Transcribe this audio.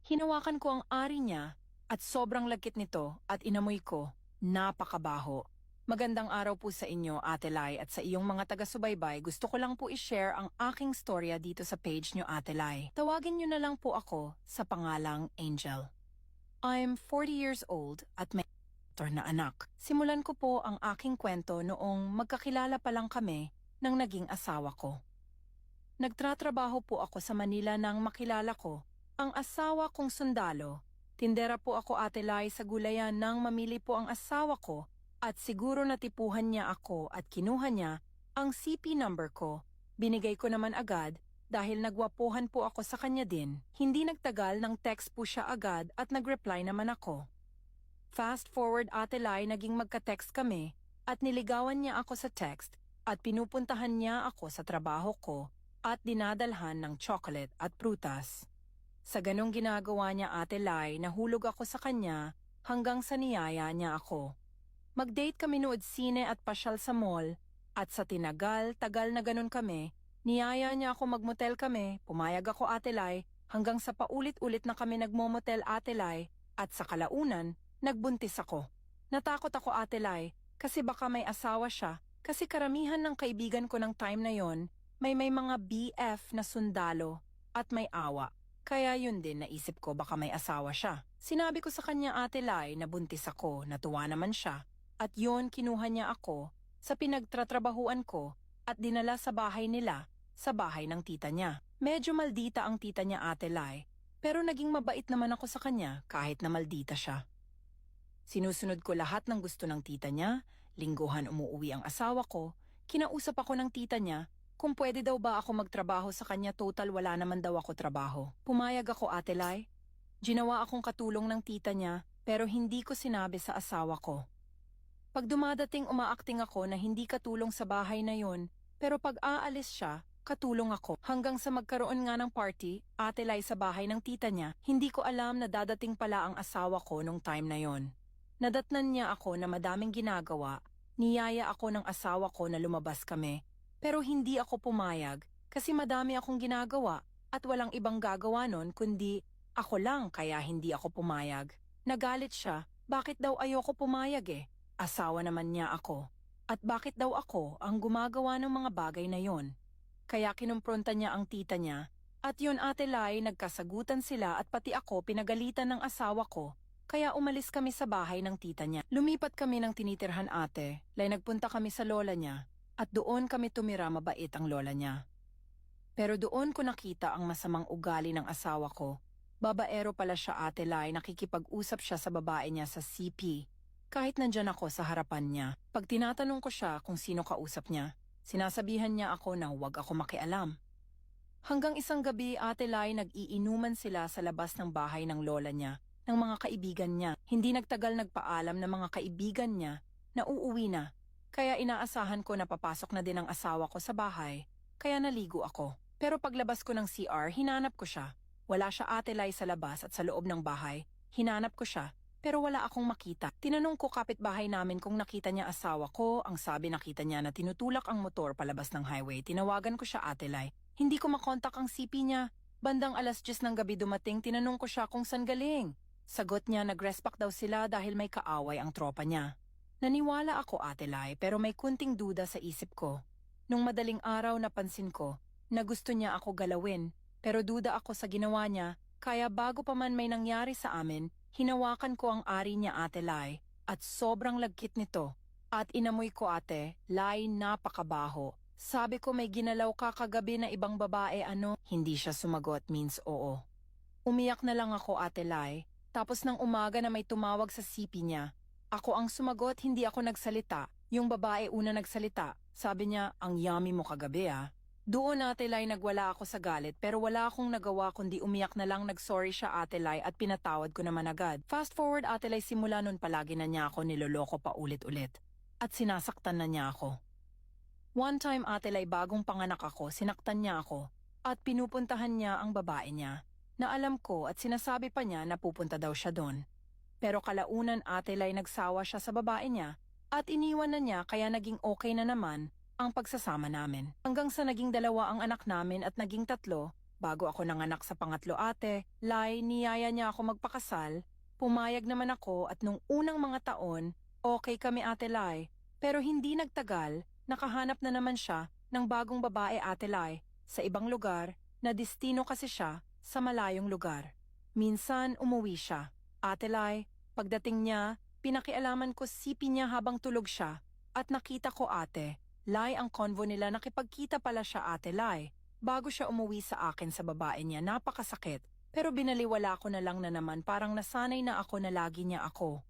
Hinawakan ko ang ari niya at sobrang lagkit nito at inamoy ko. Napakabaho. Magandang araw po sa inyo, Ate Lai, at sa iyong mga taga-subaybay. Gusto ko lang po i-share ang aking storya dito sa page nyo, Ate Lai. Tawagin nyo na lang po ako sa pangalang Angel. I'm 40 years old at may na anak. Simulan ko po ang aking kwento noong magkakilala pa lang kami nang naging asawa ko. Nagtratrabaho po ako sa Manila nang makilala ko ang asawa kong sundalo. Tindera po ako, Ate Lai, sa gulayan nang mamili po ang asawa ko at siguro natipuhan niya ako at kinuha niya ang CP number ko. Binigay ko naman agad dahil nagwapuhan po ako sa kanya din. Hindi nagtagal nang text po siya agad at nagreply naman ako. Fast forward, Ate Lai, naging magka-text kami at niligawan niya ako sa text at pinupuntahan niya ako sa trabaho ko at dinadalhan ng chocolate at prutas. Sa ganong ginagawa niya, Ate Lai, nahulog ako sa kanya hanggang sa niyaya niya ako. Mag-date kami, nood sine at pasyal sa mall at sa tinagal-tagal na ganon kami, niyaya niya ako magmotel kami, pumayag ako, Ate Lai, hanggang sa paulit-ulit na kami nagmomotel, Ate Lai, at sa kalaunan, nagbuntis ako. Natakot ako, Ate Lai, kasi baka may asawa siya, kasi karamihan ng kaibigan ko ng time na yon, may mga BF na sundalo at may awa. Kaya yun din, naisip ko baka may asawa siya. Sinabi ko sa kanya, Ate Lai, na buntis ako, natuwa naman siya. At yun, kinuha niya ako sa pinagtratrabahuan ko at dinala sa bahay nila, sa bahay ng tita niya. Medyo maldita ang tita niya, Ate Lai, pero naging mabait naman ako sa kanya kahit na maldita siya. Sinusunod ko lahat ng gusto ng tita niya, lingguhan umuuwi ang asawa ko, kinausap ako ng tita niya kung pwede daw ba ako magtrabaho sa kanya, total wala naman daw ako trabaho. Pumayag ako, Ate Lai. Ginawa akong katulong ng tita niya pero hindi ko sinabi sa asawa ko. Pag dumadating, umaakting ako na hindi katulong sa bahay na yon, pero pag aalis siya, katulong ako. Hanggang sa magkaroon nga ng party, Ate Lai, sa bahay ng tita niya, hindi ko alam na dadating pala ang asawa ko nung time na yon. Nadatnan niya ako na madaming ginagawa, niyaya ako ng asawa ko na lumabas kami, pero hindi ako pumayag kasi madami akong ginagawa at walang ibang gagawa nun kundi ako lang, kaya hindi ako pumayag. Nagalit siya, bakit daw ayoko pumayag eh? Asawa naman niya ako. At bakit daw ako ang gumagawa ng mga bagay na yon? Kaya kinumpronta niya ang tita niya. At yun, Ate Lai, nagkasagutan sila at pati ako pinagalitan ng asawa ko. Kaya umalis kami sa bahay ng tita niya. Lumipat kami ng tinitirhan, Ate Lai, nagpunta kami sa lola niya. At doon kami tumira, mabait ang lola niya. Pero doon ko nakita ang masamang ugali ng asawa ko. Babaero pala siya, Ate Lai, nakikipag-usap siya sa babae niya sa CP. Kahit nandyan ako sa harapan niya, pag tinatanong ko siya kung sino kausap niya, sinasabihan niya ako na huwag ako makialam. Hanggang isang gabi, Ate Lai, nag-iinuman sila sa labas ng bahay ng lola niya, ng mga kaibigan niya. Hindi nagtagal nagpaalam ng mga kaibigan niya na uuwi na. Kaya inaasahan ko na papasok na din ang asawa ko sa bahay, kaya naligo ako. Pero paglabas ko ng CR, hinanap ko siya. Wala siya, Ate Lai, sa labas at sa loob ng bahay. Hinanap ko siya, pero wala akong makita. Tinanong ko kapitbahay namin kung nakita niya asawa ko. Ang sabi, nakita niya na tinutulak ang motor palabas ng highway. Tinawagan ko siya, Ate Lai. Hindi ko makontak ang CP niya. Bandang 10:00 ng gabi dumating, tinanong ko siya kung saan galing. Sagot niya, nag-respack daw sila dahil may kaaway ang tropa niya. Naniwala ako, Ate Lai, pero may kunting duda sa isip ko. Nung madaling araw, napansin ko na gusto niya ako galawin, pero duda ako sa ginawa niya, kaya bago pa man may nangyari sa amin, hinawakan ko ang ari niya, Ate Lai, at sobrang lagkit nito. At inamoy ko, Ate Lai, napakabaho. Sabi ko, may ginalaw ka kagabi na ibang babae, ano? Hindi siya sumagot, means oo. Umiyak na lang ako, Ate Lai, tapos ng umaga na may tumawag sa CP niya. Ako ang sumagot, hindi ako nagsalita. Yung babae una nagsalita. Sabi niya, ang yummy mo kagabi ah. Doon, Ate Lai, nagwala ako sa galit pero wala akong nagawa kundi umiyak na lang. Nagsorry siya, Ate Lai, at pinatawad ko naman agad. Fast forward, Ate Lai, simula nun palagi na niya ako niloloko pa ulit-ulit. At sinasaktan na niya ako. One time, Ate Lai, bagong panganak ako, sinaktan niya ako. At pinupuntahan niya ang babae niya. Na alam ko at sinasabi pa niya na pupunta daw siya doon. Pero kalaunan, Ate Lai, nagsawa siya sa babae niya at iniwan na niya, kaya naging okay na naman ang pagsasama namin. Hanggang sa naging 2 ang anak namin at naging 3 Bago ako nanganak sa pangatlo ate, Lai, niyaya niya ako magpakasal. Pumayag naman ako at nung unang mga taon, okay kami ate Lai. Pero hindi nagtagal, nakahanap na naman siya ng bagong babae ate Lai sa ibang lugar na destino kasi siya sa malayong lugar. Minsan umuwi siya. Ate Lai, pagdating niya, pinakialaman ko sipi niya habang tulog siya at nakita ko ate, Lai ang convo nila nakipagkita pala siya ate Lai. Bago siya umuwi sa akin sa babae niya, napakasakit. Pero binaliwala ko na lang na naman parang nasanay na ako na lagi niya ako.